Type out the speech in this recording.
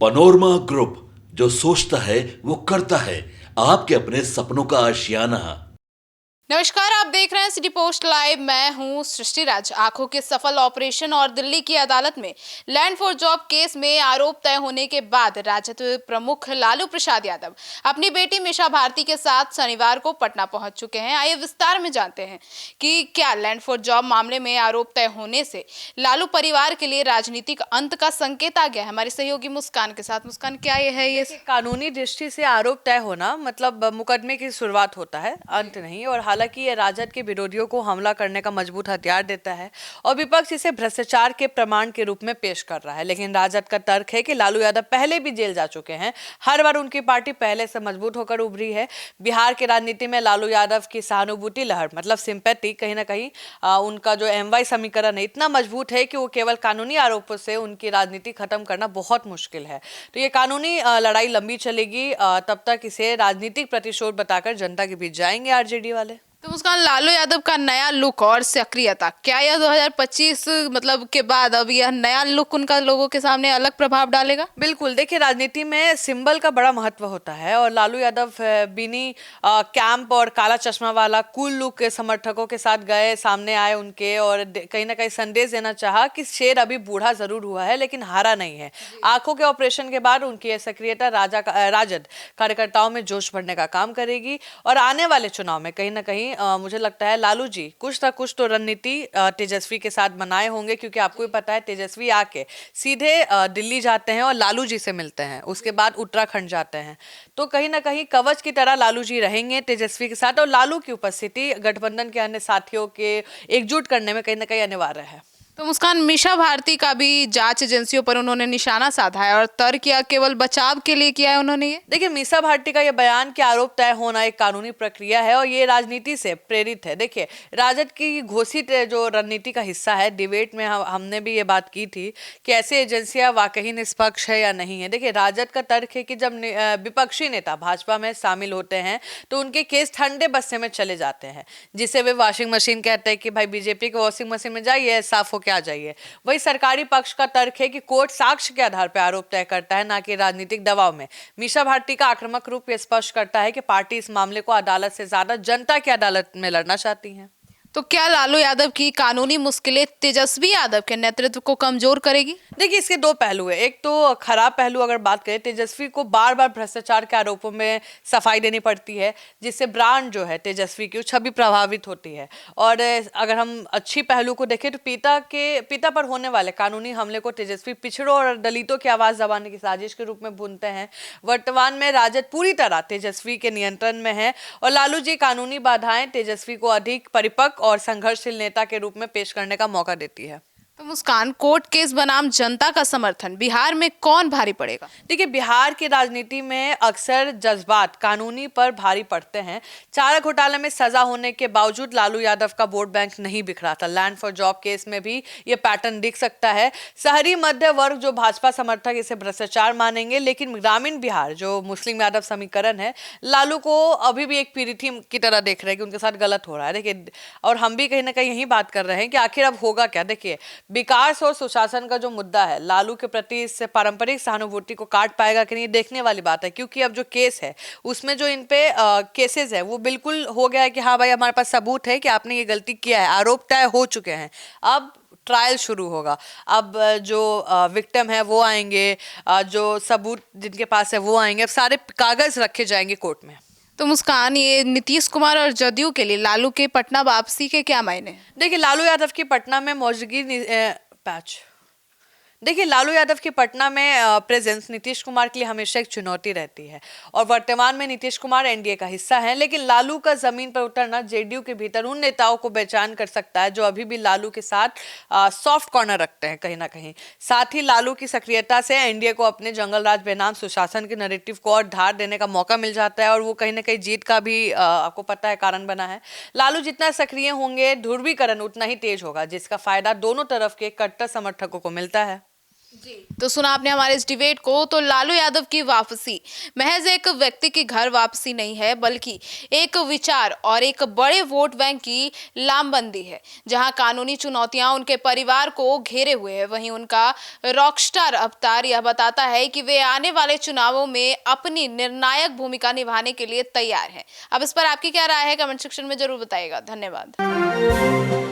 Panorama group, जो सोचता है वो करता है। आपके अपने सपनों का आशियाना। नमस्कार, आप देख रहे हैं सिटी पोस्ट लाइव। मैं हूं सृष्टि राज। आंखों के सफल ऑपरेशन और दिल्ली की अदालत में लैंड फॉर जॉब केस में आरोप तय होने के बाद राजद प्रमुख लालू प्रसाद यादव अपनी बेटी मीसा भारती के साथ शनिवार को पटना पहुंच चुके हैं। आइए विस्तार में जानते हैं कि क्या लैंड फॉर जॉब मामले में आरोप तय होने से लालू परिवार के लिए राजनीतिक अंत का संकेत आ गया है। हमारी सहयोगी मुस्कान के साथ। मुस्कान, क्या ये है? ये कानूनी दृष्टि से आरोप तय होना मतलब मुकदमे की शुरुआत होता है, अंत नहीं। और हालांकि ये राजद के विरोधियों को हमला करने का मजबूत हथियार देता है और विपक्ष इसे भ्रष्टाचार के प्रमाण के रूप में पेश कर रहा है। लेकिन राजद का तर्क है कि लालू यादव पहले भी जेल जा चुके हैं, हर बार उनकी पार्टी पहले से मजबूत होकर उभरी है। बिहार की राजनीति में लालू यादव की सहानुभूति लहर मतलब सिंपैथी कहीं ना कहीं उनका जो एमवाई समीकरण है इतना मजबूत है कि वो केवल कानूनी आरोपों से उनकी राजनीति खत्म करना बहुत मुश्किल है। तो ये कानूनी लड़ाई लंबी चलेगी, तब तक इसे राजनीतिक प्रतिशोध बताकर जनता के बीच जाएंगे आरजेडी वाले। तो मुस्कान, लालू यादव का नया लुक और सक्रियता, क्या यह 2025 मतलब के बाद अब यह नया लुक उनका लोगों के सामने अलग प्रभाव डालेगा? बिल्कुल, देखिए राजनीति में सिंबल का बड़ा महत्व होता है और लालू यादव बिनी कैंप और काला चश्मा वाला कूल लुक के समर्थकों के साथ गए, सामने आए उनके और कहीं ना कहीं संदेश देना चाहा कि शेर अभी बूढ़ा जरूर हुआ है लेकिन हारा नहीं है। आंखों के ऑपरेशन के बाद उनकी यह सक्रियता राजद कार्यकर्ताओं में जोश भरने का काम करेगी और आने वाले चुनाव में कहीं ना कहीं मुझे लगता है लालू जी कुछ ना कुछ तो रणनीति तेजस्वी के साथ बनाए होंगे, क्योंकि आपको भी पता है तेजस्वी आके सीधे दिल्ली जाते हैं और लालू जी से मिलते हैं, उसके बाद उत्तराखंड जाते हैं। तो कहीं ना कहीं कवच की तरह लालू जी रहेंगे तेजस्वी के साथ और लालू की उपस्थिति गठबंधन के अन्य साथियों के एकजुट करने में कहीं ना कहीं अनिवार्य है। तो मुस्कान, मीसा भारती का भी जांच एजेंसियों पर उन्होंने निशाना साधा है और तर्क किया केवल बचाव के लिए किया है उन्होंने। ये देखिए, मीसा भारती का ये बयान कि आरोप तय होना एक कानूनी प्रक्रिया है और ये राजनीति से प्रेरित है। देखिए, राजद की घोषित जो रणनीति का हिस्सा है, डिबेट में हमने भी ये बात की थी कि ऐसी एजेंसियां वाकई निष्पक्ष है या नहीं है। देखिए, राजद का तर्क है कि जब विपक्षी नेता भाजपा में शामिल होते हैं तो उनके केस ठंडे बस्ते में चले जाते हैं, जिसे वे वॉशिंग मशीन कहते हैं कि भाई बीजेपी के वॉशिंग मशीन में जाइए, साफ होके आ जाइए। वही सरकारी पक्ष का तर्क है कि कोर्ट साक्ष्य के आधार पर आरोप तय करता है, ना कि राजनीतिक दबाव में। मीसा भारती का आक्रामक रूप यह स्पष्ट करता है कि पार्टी इस मामले को अदालत से ज्यादा जनता की अदालत में लड़ना चाहती है। तो क्या लालू यादव की कानूनी मुश्किलें तेजस्वी यादव के नेतृत्व को कमजोर करेगी? देखिए, इसके दो पहलू है। एक तो खराब पहलू अगर बात करें, तेजस्वी को बार बार भ्रष्टाचार के आरोपों में सफाई देनी पड़ती है, जिससे ब्रांड जो है तेजस्वी की छवि प्रभावित होती है। और अगर हम अच्छी पहलू को देखें तो पिता पर होने वाले कानूनी हमले को तेजस्वी पिछड़ों और दलितों की आवाज दबाने की साजिश के रूप में भूनते हैं। वर्तमान में राजद पूरी तरह तेजस्वी के नियंत्रण में है और लालू जी कानूनी बाधाएं तेजस्वी को अधिक परिपक्व और संघर्षशील नेता के रूप में पेश करने का मौका देती है। तो मुस्कान, कोर्ट केस बनाम जनता का समर्थन बिहार में कौन भारी पड़ेगा? देखिए, बिहार की राजनीति में अक्सर जज्बात कानूनी पर भारी पड़ते हैं। चारा घोटाले में सजा होने के बावजूद लालू यादव का वोट बैंक नहीं बिखरा था। लैंड फॉर जॉब केस में भी ये पैटर्न दिख सकता है। शहरी मध्य वर्ग जो भाजपा समर्थक इसे भ्रष्टाचार मानेंगे, लेकिन ग्रामीण बिहार जो मुस्लिम यादव समीकरण है, लालू को अभी भी एक पीड़ित की तरह देख रहे हैं कि उनके साथ गलत हो रहा है। देखिए, और हम भी कहीं ना कहीं यही बात कर रहे हैं कि आखिर अब होगा क्या। देखिए, विकास और सुशासन का जो मुद्दा है, लालू के प्रति इस पारंपरिक सहानुभूति को काट पाएगा कि नहीं, देखने वाली बात है। क्योंकि अब जो केस है उसमें जो इन पे केसेस है वो बिल्कुल हो गया है कि हाँ भाई, हमारे पास सबूत है कि आपने ये गलती किया है, आरोप तय हो चुके हैं। अब ट्रायल शुरू होगा। अब जो विक्टिम है वो आएंगे, जो सबूत जिनके पास है वो आएंगे, अब सारे कागज रखे जाएंगे कोर्ट में। तो मुस्कान, ये नीतीश कुमार और जदयू के लिए लालू के पटना वापसी के क्या मायने? देखिए, लालू यादव की पटना में मौजूदगी देखिए, लालू यादव की पटना में प्रेजेंस नीतीश कुमार के लिए हमेशा एक चुनौती रहती है और वर्तमान में नीतीश कुमार एनडीए का हिस्सा है। लेकिन लालू का जमीन पर उतरना जेडीयू के भीतर उन नेताओं को बेचैन कर सकता है जो अभी भी लालू के साथ सॉफ्ट कॉर्नर रखते हैं कहीं ना कहीं। साथ ही लालू की सक्रियता से एनडीए को अपने जंगल राज बेनाम सुशासन के नैरेटिव को और धार देने का मौका मिल जाता है और वो कहीं ना कहीं जीत का भी आपको पता है कारण बना है। लालू जितना सक्रिय होंगे, ध्रुवीकरण उतना ही तेज होगा, जिसका फायदा दोनों तरफ के कट्टर समर्थकों को मिलता है। तो सुना आपने हमारे इस डिबेट को। तो लालू यादव की वापसी महज एक व्यक्ति की घर वापसी नहीं है, बल्कि एक विचार और एक बड़े वोट बैंक की लामबंदी है। जहां कानूनी चुनौतियां उनके परिवार को घेरे हुए हैं, वहीं उनका रॉकस्टार अवतार यह बताता है कि वे आने वाले चुनावों में अपनी निर्णायक भूमिका निभाने के लिए तैयार हैं। अब इस पर आपकी क्या राय है, कमेंट सेक्शन में जरूर बताइएगा। धन्यवाद।